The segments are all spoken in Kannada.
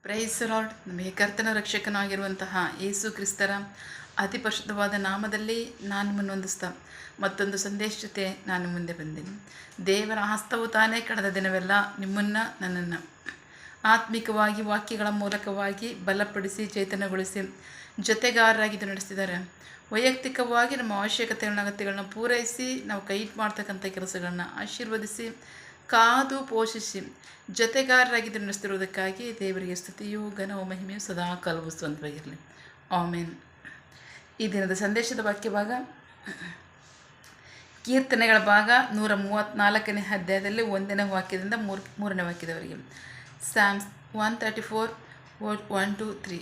Price lord. ನಮಗೆ ಕರ್ತನ ರಕ್ಷಕನಾಗಿರುವಂತಹ ಯೇಸು ಕ್ರಿಸ್ತರ ಅತಿ ಪರಿಶುದ್ಧವಾದ ನಾಮದಲ್ಲಿ ನಾನು ಮುನ್ನೊಂದಿಸ್ತಾ ಮತ್ತೊಂದು ಸಂದೇಶ ಜೊತೆ ನಾನು ಮುಂದೆ ಬಂದೆನು. ದೇವರ ಹಸ್ತವು ತಾನೇ ಕಳೆದ ದಿನವೆಲ್ಲ ನಿಮ್ಮನ್ನು ನನ್ನನ್ನು ಆತ್ಮಿಕವಾಗಿ ವಾಕ್ಯಗಳ ಮೂಲಕವಾಗಿ ಬಲಪಡಿಸಿ ಚೇತನಗೊಳಿಸಿ ಜೊತೆಗಾರರಾಗಿದ್ದು ನಡೆಸ್ತಿದ್ದಾರೆ. ವೈಯಕ್ತಿಕವಾಗಿ ನಮ್ಮ ಅಗತ್ಯಗಳನ್ನ ಪೂರೈಸಿ ನಾವು ಕೈ ಮಾಡ್ತಕ್ಕಂಥ ಕೆಲಸಗಳನ್ನ ಆಶೀರ್ವದಿಸಿ ಕಾದು ಪೋಷಿಸಿ ಜೊತೆಗಾರರಾಗಿದ್ದು ನಡೆಸ್ತಿರುವುದಕ್ಕಾಗಿ ದೇವರಿಗೆ ಸ್ತುತಿಯು ಘನವು ಮಹಿಮೆಯು ಸದಾ ಕಾಲವು ಸ್ವಂತವಾಗಿರಲಿ. ಆಮೇನ್. ಈ ದಿನದ ಸಂದೇಶದ ವಾಕ್ಯ ಭಾಗ ಕೀರ್ತನೆಗಳ ಭಾಗ 134ನೇ ಅಧ್ಯಾಯದಲ್ಲಿ 1ನೇ ವಾಕ್ಯದಿಂದ 3ನೇ ವಾಕ್ಯದವರೆಗೆ. ಸ್ಯಾಮ್ಸ್ 134 1-3.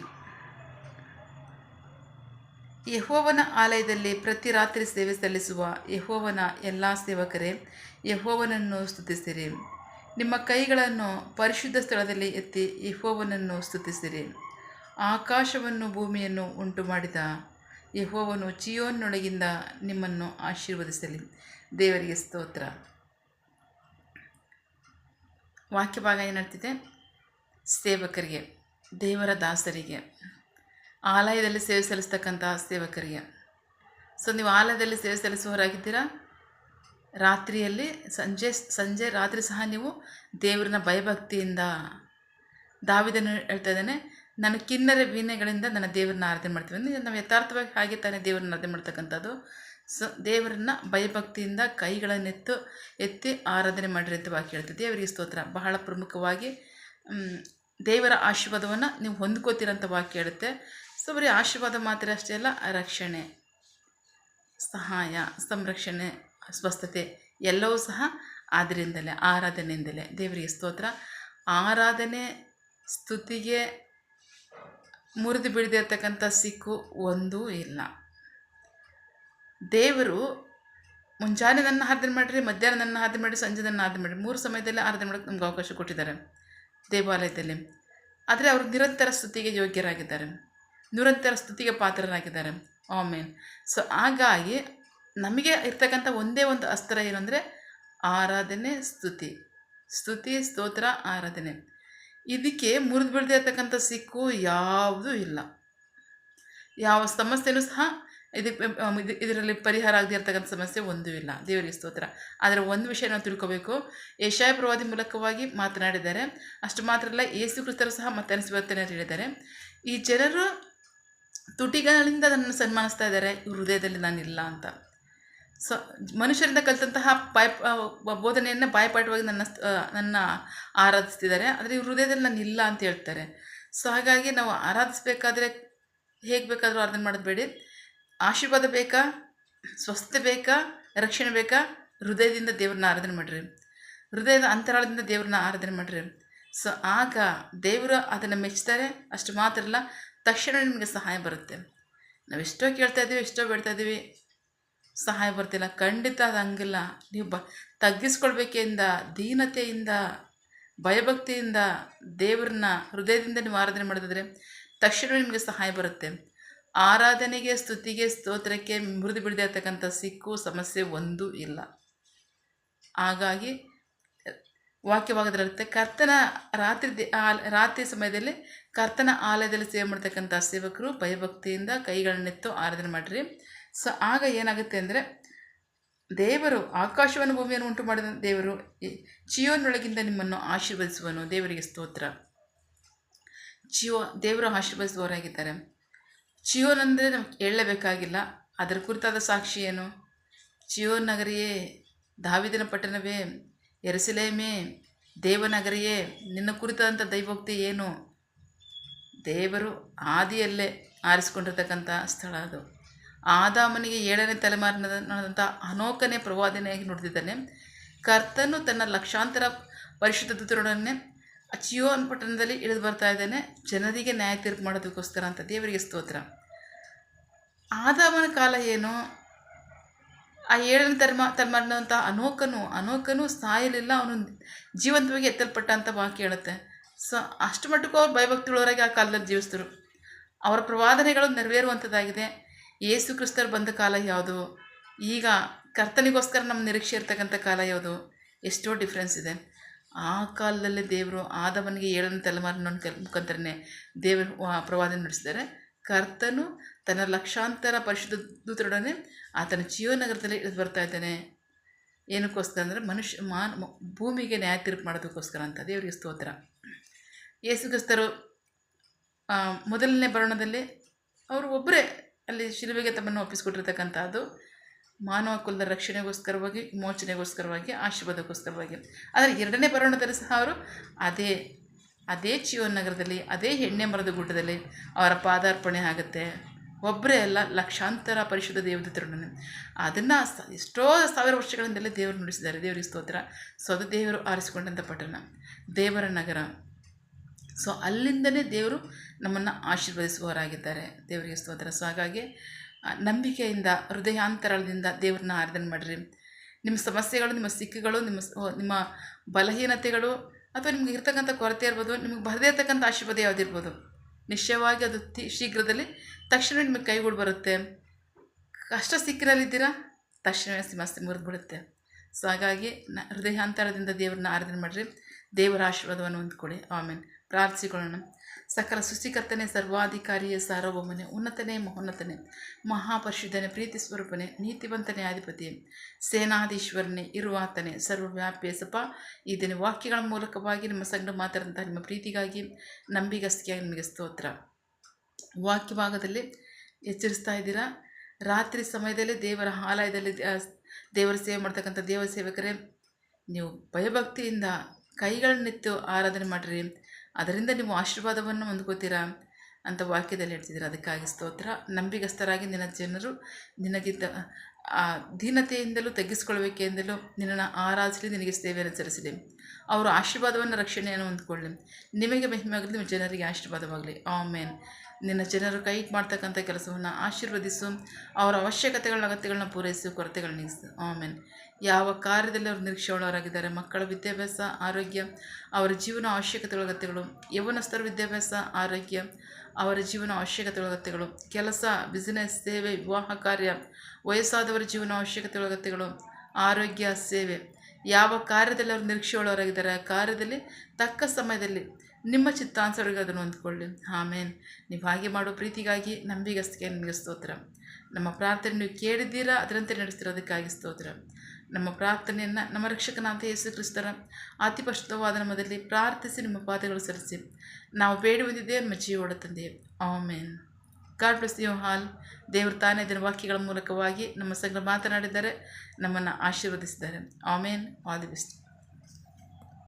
ಯೆಹೋವನ ಆಲಯದಲ್ಲಿ ಪ್ರತಿ ರಾತ್ರಿ ಸೇವೆ ಸಲ್ಲಿಸುವ ಯೆಹೋವನ ಎಲ್ಲ ಸೇವಕರೇ, ಯೆಹೋವನನ್ನು ಸ್ತುತಿಸಿರಿ. ನಿಮ್ಮ ಕೈಗಳನ್ನು ಪರಿಶುದ್ಧ ಸ್ಥಳದಲ್ಲಿ ಎತ್ತಿ ಯೆಹೋವನನ್ನು ಸ್ತುತಿಸಿರಿ. ಆಕಾಶವನ್ನು ಭೂಮಿಯನ್ನು ಉಂಟು ಮಾಡಿದ ಯೆಹೋವನು ಚೀಯೋನೊಳಗಿಂದ ನಿಮ್ಮನ್ನು ಆಶೀರ್ವದಿಸಲಿ. ದೇವರಿಗೆ ಸ್ತೋತ್ರ. ವಾಕ್ಯ ಭಾಗ ಏನಂತಿದೆ? ಸೇವಕರಿಗೆ, ದೇವರ ದಾಸರಿಗೆ, ಆಲಯದಲ್ಲಿ ಸೇವೆ ಸಲ್ಲಿಸ್ತಕ್ಕಂಥ ಸೇವಕರಿಗೆ. ಸೊ ನೀವು ಆಲಯದಲ್ಲಿ ಸೇವೆ ಸಲ್ಲಿಸುವವರಾಗಿದ್ದೀರಾ. ರಾತ್ರಿಯಲ್ಲಿ ಸಂಜೆ ರಾತ್ರಿ ಸಹ ನೀವು ದೇವರನ್ನ ಭಯಭಕ್ತಿಯಿಂದ, ದಾವೀದನು ಹೇಳ್ತಾ ಇದ್ದಾನೆ, ನಾನು ಕಿನ್ನರ ವೀಣೆಗಳಿಂದ ನನ್ನ ದೇವರನ್ನ ಆರಾಧನೆ ಮಾಡ್ತೀವಿ. ನಾವು ಯಥಾರ್ಥವಾಗಿ ಹಾಗೆ ತಾನೇ ದೇವರನ್ನ ಆರಾಧನೆ ಮಾಡ್ತಕ್ಕಂಥದ್ದು. ಸೊ ದೇವರನ್ನ ಭಯಭಕ್ತಿಯಿಂದ ಎತ್ತಿ ಆರಾಧನೆ ಮಾಡಿರಿ ಅಂತ ವಾಕ್ಯ ಹೇಳ್ತೀವಿ. ದೇವರಿಗೆ ಸ್ತೋತ್ರ. ಬಹಳ ಪ್ರಮುಖವಾಗಿ ದೇವರ ಆಶೀರ್ವಾದವನ್ನು ನೀವು ಹೊಂದ್ಕೋತೀರಂತ ವಾಕ್ಯ ಹೇಳುತ್ತೆ. ಸೊ ಬರೀ ಆಶೀರ್ವಾದ ಮಾತ್ರ ಅಷ್ಟೇ ಅಲ್ಲ, ರಕ್ಷಣೆ, ಸಹಾಯ, ಸಂರಕ್ಷಣೆ, ಸ್ವಸ್ಥತೆ ಎಲ್ಲವೂ ಸಹ ಆದ್ದರಿಂದಲೇ, ಆರಾಧನೆಯಿಂದಲೇ. ದೇವರಿಗೆ ಸ್ತೋತ್ರ. ಆರಾಧನೆ ಸ್ತುತಿಗೆ ಮುರಿದು ಬೀಳದಿರ್ತಕ್ಕಂಥ ಸಿಕ್ಕು ಒಂದೂ ಇಲ್ಲ. ದೇವರು ಮುಂಜಾನೆ ನನ್ನ ಆರಾಧನೆ ಮಾಡಿರಿ, ಮಧ್ಯಾಹ್ನ ನನ್ನ ಆರಾಧನೆ ಮಾಡಿ, ಸಂಜೆ ನನ್ನ ಆರಾಧನೆ ಮಾಡಿ, 3 ಸಮಯದಲ್ಲಿ ಆರಾಧನೆ ಮಾಡೋಕ್ಕೆ ನಮ್ಗೆ ಅವಕಾಶ ಕೊಟ್ಟಿದ್ದಾರೆ ದೇವಾಲಯದಲ್ಲಿ. ಆದರೆ ಅವರು ನಿರಂತರ ಸ್ತುತಿಗೆ ಯೋಗ್ಯರಾಗಿದ್ದಾರೆ, ನಿರಂತರ ಸ್ತುತಿಗೆ ಪಾತ್ರರಾಗಿದ್ದಾರೆ. ಆಮೇನ್. ಸೊ ಹಾಗಾಗಿ ನಮಗೆ ಇರ್ತಕ್ಕಂಥ ಒಂದೇ ಒಂದು ಅಸ್ತ್ರ ಏನಂದರೆ ಆರಾಧನೆ, ಸ್ತುತಿ, ಸ್ತೋತ್ರ, ಆರಾಧನೆ. ಇದಕ್ಕೆ ಮುರಿದು ಬೀಳದೇ ಇರ್ತಕ್ಕಂಥ ಸಿಕ್ಕು ಯಾವುದೂ ಇಲ್ಲ. ಯಾವ ಸಮಸ್ಯೆನೂ ಸಹ ಇದರಲ್ಲಿ ಪರಿಹಾರ ಆಗದೇ ಇರ್ತಕ್ಕಂಥ ಸಮಸ್ಯೆ ಒಂದೂ ಇಲ್ಲ. ದೇವರಿಗೆ ಸ್ತೋತ್ರ. ಆದರೆ ಒಂದು ವಿಷಯ ನಾವು ತಿಳ್ಕೋಬೇಕು, ಯೆಶಾಯ ಪ್ರವಾದಿ ಮೂಲಕವಾಗಿ ಮಾತನಾಡಿದ್ದಾರೆ. ಅಷ್ಟು ಮಾತ್ರ ಅಲ್ಲ, ಯೇಸು ಕ್ರಿಸ್ತರು ಸಹ ಮತ್ತೆ ಅನಿಸ್ಬರ್ತೇನೆ ಅಂತ ಹೇಳಿದ್ದಾರೆ. ಈ ಜನರು ತುಟಿಗಳಿಂದ ನನ್ನನ್ನು ಸನ್ಮಾನಿಸ್ತಾ ಇದ್ದಾರೆ, ಹೃದಯದಲ್ಲಿ ನಾನಿಲ್ಲ ಅಂತ. ಸೊ ಮನುಷ್ಯರಿಂದ ಕಲಿತಂತಹ ಬೋಧನೆಯನ್ನು ಬಾಯ್ಪಾಠವಾಗಿ ನನ್ನ ಆರಾಧಿಸ್ತಿದ್ದಾರೆ, ಆದರೆ ಹೃದಯದಲ್ಲಿ ನಾನು ಇಲ್ಲ ಅಂತ ಹೇಳ್ತಾರೆ. ಸೊ ಹಾಗಾಗಿ ನಾವು ಆರಾಧಿಸ್ಬೇಕಾದ್ರೆ ಹೇಗೆ ಬೇಕಾದರೂ ಆರಾಧನೆ ಮಾಡೋದು ಬೇಡಿ. ಆಶೀರ್ವಾದ ಬೇಕಾ, ಸ್ವಸ್ಥತೆ ಬೇಕಾ, ರಕ್ಷಣೆ ಬೇಕಾ, ಹೃದಯದಿಂದ ದೇವ್ರನ್ನ ಆರಾಧನೆ ಮಾಡಿರಿ, ಹೃದಯದ ಅಂತರಾಳದಿಂದ ದೇವ್ರನ್ನ ಆರಾಧನೆ ಮಾಡಿರಿ. ಸೊ ಆಗ ದೇವರು ಅದನ್ನು ಮೆಚ್ತಾರೆ. ಅಷ್ಟು ಮಾತ್ರ ಅಲ್ಲ, ತಕ್ಷಣ ನಿಮಗೆ ಸಹಾಯ ಬರುತ್ತೆ. ನಾವು ಎಷ್ಟೋ ಕೇಳ್ತಾ ಇದ್ದೀವಿ, ಎಷ್ಟೋ ಬೇಡ್ತಾ ಇದ್ದೀವಿ, ಸಹಾಯ ಬರ್ತಿಲ್ಲ. ಖಂಡಿತ ಅದು ಹಂಗಿಲ್ಲ. ನೀವು ತಗ್ಗಿಸ್ಕೊಳ್ಬೇಕೆಂದ, ದೀನತೆಯಿಂದ, ಭಯಭಕ್ತಿಯಿಂದ ದೇವ್ರನ್ನ ಹೃದಯದಿಂದ ನೀವು ಆರಾಧನೆ ಮಾಡಿದ್ರೆ ತಕ್ಷಣ ನಿಮಗೆ ಸಹಾಯ ಬರುತ್ತೆ. ಆರಾಧನೆಗೆ, ಸ್ತುತಿಗೆ, ಸ್ತೋತ್ರಕ್ಕೆ ಮುರಿದು ಬಿಡದೇ ಇರ್ತಕ್ಕಂಥ ಸಿಕ್ಕು ಸಮಸ್ಯೆ ಒಂದೂ ಇಲ್ಲ. ಹಾಗಾಗಿ ವಾಕ್ಯವಾಗದಿರುತ್ತೆ, ಕರ್ತನ ರಾತ್ರಿ ಸಮಯದಲ್ಲಿ ಕರ್ತನ ಆಲಯದಲ್ಲಿ ಸೇವೆ ಮಾಡ್ತಕ್ಕಂಥ ಸೇವಕರು ಭಯಭಕ್ತಿಯಿಂದ ಕೈಗಳನ್ನೆತ್ತು ಆರಾಧನೆ ಮಾಡಿರಿ. ಸೊ ಆಗ ಏನಾಗುತ್ತೆ ಅಂದರೆ, ದೇವರು ಆಕಾಶವನ್ನು ಭೂಮಿಯನ್ನು ಉಂಟು ಮಾಡಿದ ದೇವರು ಚೀಯೋನೊಳಗಿಂದ ನಿಮ್ಮನ್ನು ಆಶೀರ್ವದಿಸುವನು. ದೇವರಿಗೆ ಸ್ತೋತ್ರ. ದೇವರು ಆಶೀರ್ವದಿಸುವವರಾಗಿದ್ದಾರೆ. ಚಿಯೋನ್ ಅಂದರೆ ನಮ್ಗೆ ಹೇಳಲೇಬೇಕಾಗಿಲ್ಲ. ಅದರ ಕುರಿತಾದ ಸಾಕ್ಷಿ ಏನು? ಚಿಯೋನ್ ನಗರಿಯೇ, ದಾವೀದನ ಪಟ್ಟಣವೇ, ಯೆರೂಸಲೇಮೇ, ದೇವನಗರಿಯೇ, ನಿನ್ನ ಕುರಿತಾದಂಥ ದೈವೋಕ್ತಿ ಏನು? ದೇವರು ಆದಿಯಲ್ಲೇ ಆರಿಸಿಕೊಂಡಿರ್ತಕ್ಕಂಥ ಸ್ಥಳ ಅದು. ಆದಾಮನಿಗೆ 7ನೇ ತಲೆಮಾರಿನಂಥ ಅನೋಕನೇ ಪ್ರವಾದನೆಯಾಗಿ ನುಡಿದಿದ್ದಾನೆ. ಕರ್ತನು ತನ್ನ ಲಕ್ಷಾಂತರ ಪರಿಶುದ್ಧ ದೂತರೊಡನೆ ಚಿಯೋನ್ ಪಟ್ಟಣದಲ್ಲಿ ಇಳಿದು ಬರ್ತಾ ಇದ್ದಾನೆ, ಜನರಿಗೆ ನ್ಯಾಯ ತೀರ್ಪು ಮಾಡೋದಕ್ಕೋಸ್ಕರ ಅಂತ. ದೇವರಿಗೆ ಸ್ತೋತ್ರ. ಆದಾಮನ ಕಾಲ ಏನು? ಆ 7ನೇ ತಲೆಮಾರಿನಂಥ ಅನೋಕನು ಸಾಯಲಿಲ್ಲ, ಅವನು ಜೀವಂತವಾಗಿ ಎತ್ತಲ್ಪಟ್ಟ ಅಂತ ವಾಕ್ಯ ಹೇಳುತ್ತೆ. ಸೊ ಅಷ್ಟು ಮಟ್ಟಕ್ಕೂ ಅವ್ರು ಭಯಭಕ್ತಿಗಳವರಾಗಿ ಆ ಕಾಲದಲ್ಲಿ ಜೀವಿಸಿದ್ರು. ಅವರ ಪ್ರವಾದನೆಗಳು ನೆರವೇರುವಂಥದ್ದಾಗಿದೆ. ಯೇಸು ಕ್ರಿಸ್ತರು ಬಂದ ಕಾಲ ಯಾವುದು? ಈಗ ಕರ್ತನಿಗೋಸ್ಕರ ನಮ್ಮ ನಿರೀಕ್ಷೆ ಇರ್ತಕ್ಕಂಥ ಕಾಲ ಯಾವುದು? ಎಷ್ಟೋ ಡಿಫ್ರೆನ್ಸ್ ಇದೆ. ಆ ಕಾಲದಲ್ಲೇ ದೇವರು ಆದವನಿಗೆ 7ನೇ ತಲೆಮಾರಿನ ಮುಖಾಂತರನೇ ದೇವರು ಪ್ರವಾದನೆ ನಡೆಸಿದ್ದಾರೆ. ಕರ್ತನು ತನ್ನ ಲಕ್ಷಾಂತರ ಪರಿಶುದ್ಧ ದೂತರೊಡನೆ ಆತನ ಜೀವನಗರದಲ್ಲಿ ಇಳಿದು ಬರ್ತಾ ಇದ್ದಾನೆ. ಏನಕ್ಕೋಸ್ಕರ ಅಂದರೆ ಭೂಮಿಗೆ ನ್ಯಾಯ ತೀರ್ಪು ಮಾಡೋದಕ್ಕೋಸ್ಕರ ಅಂತ. ದೇವರಿಗೆ ಸ್ತೋತ್ರ. ಯೇಸು ಕ್ರಿಸ್ತರು ಮೊದಲನೇ ಬರೋಣದಲ್ಲಿ ಅವರು ಒಬ್ಬರೇ ಅಲ್ಲಿ ಶಿಲುಬೆಗೆ ತಮ್ಮನ್ನು ಒಪ್ಪಿಸಿಕೊಟ್ಟಿರ್ತಕ್ಕಂಥದ್ದು ಮಾನವ ಕುಲದ ರಕ್ಷಣೆಗೋಸ್ಕರವಾಗಿ, ವಿಮೋಚನೆಗೋಸ್ಕರವಾಗಿ, ಆಶೀರ್ವಾದಕ್ಕೋಸ್ಕರವಾಗಿ. ಆದರೆ 2ನೇ ಬರೋಣದಲ್ಲಿ ಸಹ ಅವರು ಅದೇ ಚಿಯೋನ್ ನಗರದಲ್ಲಿ, ಅದೇ ಎಣ್ಣೆ ಮರದ ಗುಡ್ಡದಲ್ಲಿ ಅವರ ಪಾದಾರ್ಪಣೆ ಆಗುತ್ತೆ. ಒಬ್ಬರೇ ಅಲ್ಲ, ಲಕ್ಷಾಂತರ ಪರಿಶುದ್ಧ ದೇವದೂತರನ್ನು ಅದನ್ನು ಎಷ್ಟೋ ಸಾವಿರ ವರ್ಷಗಳಿಂದಲೇ ದೇವರು ನುಡಿಸಿದ್ದಾರೆ. ದೇವರಿಗೆ ಸ್ತೋತ್ರ. ಸೊ ಅದು ದೇವರು ಆರಿಸಿಕೊಂಡಂಥ ಪಟ್ಟಣ, ದೇವರ ನಗರ. ಸೊ ಅಲ್ಲಿಂದಲೇ ದೇವರು ನಮ್ಮನ್ನು ಆಶೀರ್ವದಿಸುವವರಾಗಿದ್ದಾರೆ. ದೇವರಿಗೆ ಸ್ತೋತ್ರ. ಸೊ ಹಾಗಾಗಿ ನಂಬಿಕೆಯಿಂದ, ಹೃದಯಾಂತರದಿಂದ ದೇವ್ರನ್ನ ಆರಾಧನೆ ಮಾಡಿರಿ. ನಿಮ್ಮ ಸಮಸ್ಯೆಗಳು, ನಿಮ್ಮ ಸಿಕ್ಕುಗಳು, ನಿಮ್ಮ ಬಲಹೀನತೆಗಳು ಅಥವಾ ನಿಮ್ಗೆ ಇರ್ತಕ್ಕಂಥ ಕೊರತೆ ಇರ್ಬೋದು, ನಿಮಗೆ ಬರದೇ ಇರ್ತಕ್ಕಂಥ ಆಶೀರ್ವಾದ ಯಾವುದಿರ್ಬೋದು, ನಿಶ್ಚಯವಾಗಿ ಅದು ಶೀಘ್ರದಲ್ಲಿ ತಕ್ಷಣ ನಿಮಗೆ ಕೈಗೂಡಿ ಬರುತ್ತೆ. ಕಷ್ಟ ಸಿಕ್ಕಿರಲ್ಲಿದ್ದೀರಾ, ತಕ್ಷಣವೇ ಸಮಸ್ಯೆ ಮುರಿದ್ಬಿಡುತ್ತೆ. ಸೊ ಹಾಗಾಗಿ ಹೃದಯಾಂತರದಿಂದ ದೇವ್ರನ್ನ ಆರಾಧನೆ ಮಾಡಿರಿ. ದೇವರ ಆಶೀರ್ವಾದವನ್ನು ಹೊಂದ್ಕೊಳ್ಳಿ. ಆಮೇಲೆ ಪ್ರಾರ್ಥಿಸಿಕೊಳ್ಳೋಣ. ಸಕಲ ಸೃಷ್ಟಿಕರ್ತನೆ, ಸರ್ವಾಧಿಕಾರಿಯೇ, ಸಾರ್ವಭೌಮನೆ, ಉನ್ನತನೇ, ಮಹೋನ್ನತನೇ, ಮಹಾಪರಿಶುದ್ಧನೇ, ಪ್ರೀತಿ ಸ್ವರೂಪನೇ, ನೀತಿವಂತನೇ, ಅಧಿಪತಿಯೇ, ಸೇನಾಧೀಶ್ವರನೇ, ಇರುವಾತನೇ, ಸರ್ವವ್ಯಾಪಿಯೇ ಸಪ ಈ ದಿನ ವಾಕ್ಯಗಳ ಮೂಲಕವಾಗಿ ನಿಮ್ಮ ಸಂಗಡ ಮಾತಾಡಿದಂಥ ನಿಮ್ಮ ಪ್ರೀತಿಗಾಗಿ, ನಂಬಿಗಸ್ತಿಯಾಗಿ ನಿಮಗೆ ಸ್ತೋತ್ರ. ವಾಕ್ಯ ಭಾಗದಲ್ಲಿ ಎಚ್ಚರಿಸ್ತಾ ಇದ್ದೀರಾ. ರಾತ್ರಿ ಸಮಯದಲ್ಲಿ ದೇವರ ಆಲಯದಲ್ಲಿ ದೇವರ ಸೇವೆ ಮಾಡ್ತಕ್ಕಂಥ ದೇವರ ಸೇವಕರೇ, ನೀವು ಭಯಭಕ್ತಿಯಿಂದ ಕೈಗಳನ್ನೆತ್ತು ಆರಾಧನೆ ಮಾಡಿರಿ, ಅದರಿಂದ ನೀವು ಆಶೀರ್ವಾದವನ್ನು ಹೊಂದ್ಕೋತೀರಾ ಅಂತ ವಾಕ್ಯದಲ್ಲಿ ಹೇಳ್ತಿದ್ದೀರಾ. ಅದಕ್ಕಾಗಿ ಸ್ತೋತ್ರ. ನಂಬಿಗಸ್ತರಾಗಿ ನಿನ್ನ ಜನರು ನಿನಗಿದ್ದ ದೀನತೆಯಿಂದಲೂ ತಗ್ಗಿಸ್ಕೊಳ್ಬೇಕೆಂದಲೂ ನಿನ್ನನ್ನು ಆರಾಧಿಸಲಿ, ನಿನಗೆ ಸೇವೆಯನ್ನು ಸಲ್ಲಿಸಲಿ. ಅವರು ಆಶೀರ್ವಾದವನ್ನು, ರಕ್ಷಣೆಯನ್ನು ಹೊಂದ್ಕೊಳ್ಳಿ. ನಿಮಗೆ ಮಹಿಮೆಯಾಗಲಿ, ನಿಮ್ಮ ಜನರಿಗೆ ಆಶೀರ್ವಾದವಾಗಲಿ. ಆಮೇನ್. ನಿನ್ನ ಜನರು ಕೈ ಮಾಡ್ತಕ್ಕಂಥ ಕೆಲಸವನ್ನು ಆಶೀರ್ವದಿಸು, ಅವರ ಅಗತ್ಯಗಳನ್ನ ಪೂರೈಸು, ಕೊರತೆಗಳನ್ನ ನೀಗಿಸು. ಆಮೇನ್. ಯಾವ ಕಾರ್ಯದಲ್ಲಿ ಅವರು ನಿರೀಕ್ಷೆಯುಳ್ಳವರಾಗಿದ್ದಾರೆ, ಮಕ್ಕಳ ವಿದ್ಯಾಭ್ಯಾಸ, ಆರೋಗ್ಯ, ಅವರ ಜೀವನ ಅಗತ್ಯಗಳು, ಯೌವನಸ್ಥರ ವಿದ್ಯಾಭ್ಯಾಸ, ಆರೋಗ್ಯ, ಅವರ ಜೀವನ ಅಗತ್ಯಗಳು, ಕೆಲಸ, ಬಿಸಿನೆಸ್, ಸೇವೆ, ವಿವಾಹ ಕಾರ್ಯ, ವಯಸ್ಸಾದವರ ಜೀವನ ಅಗತ್ಯಗಳು, ಆರೋಗ್ಯ, ಸೇವೆ, ಯಾವ ಕಾರ್ಯದಲ್ಲಿ ಅವರು ನಿರೀಕ್ಷೆಯುಳ್ಳವರಾಗಿದ್ದಾರೆ ಆ ಕಾರ್ಯದಲ್ಲಿ ತಕ್ಕ ಸಮಯದಲ್ಲಿ ನಿಮ್ಮ ಚಿತ್ತಾನುಸಾರವಾಗಿ ಅದನ್ನು ಹೊಂದ್ಕೊಳ್ಳಿ. ಆಮೇನ್. ನೀವು ಹಾಗೆ ಮಾಡೋ ಪ್ರೀತಿಗಾಗಿ, ನಂಬಿಗಸ್ತಿಗೆ ನಿಮಗೆ ಸ್ತೋತ್ರ. ನಮ್ಮ ಪ್ರಾರ್ಥನೆ ನೀವು ಕೇಳಿದ್ದೀರಾ, ಅದರಂತೆ ನಡೆಸ್ತಿರೋದಕ್ಕಾಗಿ ಸ್ತೋತ್ರ. ನಮ್ಮ ಪ್ರಾರ್ಥನೆಯನ್ನು ನಮ್ಮ ರಕ್ಷಕನಾದ ಯೇಸು ಕ್ರಿಸ್ತರ ಅತಿ ಪರಿಶುದ್ಧವಾದ ನಾಮದಲ್ಲಿ ಪ್ರಾರ್ಥಿಸಿ ನಿಮ್ಮ ಪಾದಗಳು ಸರಿಸಿ ನಾವು ಬೇಡುವುದಿದೆ, ನಮ್ಮ ಜೀವೋಡ ತಂದೆ. Amen. God bless you all. ದೇವರು ತಾನೇ ದಿನ ವಾಕ್ಯಗಳ ಮೂಲಕವಾಗಿ ನಮ್ಮ ಸಂಗಡ ಮಾತನಾಡಿದ್ದಾರೆ, ನಮ್ಮನ್ನು ಆಶೀರ್ವದಿಸಿದ್ದಾರೆ. ಆಮೇನ್. All the best.